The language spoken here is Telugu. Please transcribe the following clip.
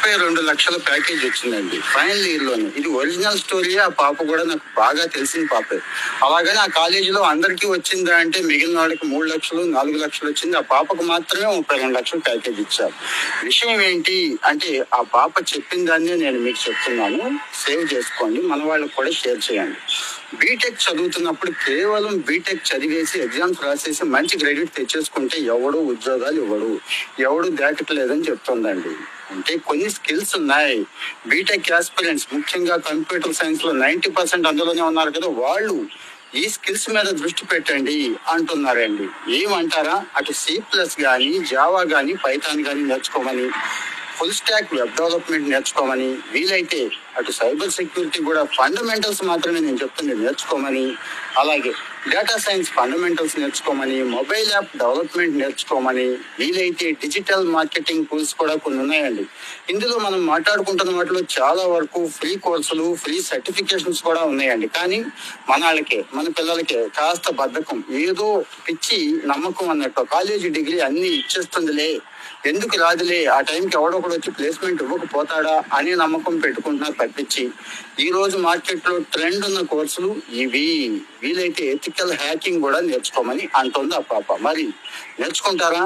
32 లక్షల ప్యాకేజ్ వచ్చిందండి ఫైనల్ ఇయర్ లోనే. ఇది ఒరిజినల్ స్టోరీ. ఆ పాప కూడా నాకు బాగా తెలిసిన పాపే. అలాగని ఆ కాలేజీలో అందరికీ వచ్చిందా అంటే మిగిలిన వాళ్ళకి 3 లక్షలు 4 లక్షలు వచ్చింది. ఆ పాపకు మాత్రమే 32 లక్షలు ప్యాకేజ్ ఇచ్చారు. విషయం ఏంటి అంటే ఆ పాప చెప్పిన దాన్ని నేను మీకు చెప్తున్నాను. సేవ్ చేసుకోండి, మన వాళ్ళకి కూడా షేర్ చేయండి. బీటెక్ చదువుతున్నప్పుడు కేవలం బీటెక్ చదివేసి ఎగ్జామ్స్ రాసేసి మంచి క్రెడిట్ తెచ్చేసుకుంటే ఎవడు ఉద్యోగాలు ఎవడు దాటట్లేదని చెప్తుందండి. అంటే కొన్ని స్కిల్స్ ఉన్నాయి. బీటెక్ ఆస్పిరెంట్స్ ముఖ్యంగా కంప్యూటర్ సైన్స్ లో 90% అందులోనే ఉన్నారు కదా, వాళ్ళు ఈ స్కిల్స్ మీద దృష్టి పెట్టండి అంటున్నారండి. ఏమంటారా? అటు C+ కానీ, జావా కానీ, పైథాన్ కానీ నేర్చుకోమని, ఫుల్ స్టాక్ వెబ్ డెవలప్మెంట్ నేర్చుకోమని, వీలైతే అటు సైబర్ సెక్యూరిటీ కూడా ఫండమెంటల్స్ మాత్రమే నేను చెప్తుంది నేర్చుకోమని, అలాగే డేటా సైన్స్ ఫండమెంటల్స్ నేర్చుకోమని, మొబైల్ యాప్ డెవలప్మెంట్ నేర్చుకోమని, వీలైతే డిజిటల్ మార్కెటింగ్ టూల్స్ కూడా కొన్ని ఉన్నాయండి. ఇందులో మనం మాట్లాడుకుంటున్న వాటిలో చాలా వరకు ఫ్రీ కోర్సులు, ఫ్రీ సర్టిఫికేషన్స్ కూడా ఉన్నాయండి. కానీ మన పిల్లలకే కాస్త బద్ధకం, ఏదో పిచ్చి నమ్మకం అన్నట్టు కాలేజీ డిగ్రీ అన్ని ఇచ్చేస్తుందిలే, ఎందుకు రాదులే, ఆ టైంకి ఎవడొకడు వచ్చి ప్లేస్మెంట్ ఇవ్వకపోతాడా అనే నమ్మకం పెట్టుకుంటున్నారు తప్పించి ఈ రోజు మార్కెట్ లో ట్రెండ్ ఉన్న కోర్సులు ఇవి. వీలైతే ఎథికల్ హ్యాకింగ్ కూడా నేర్చుకోమని అంటుంది ఆ పాప. మరి నేర్చుకుంటారా?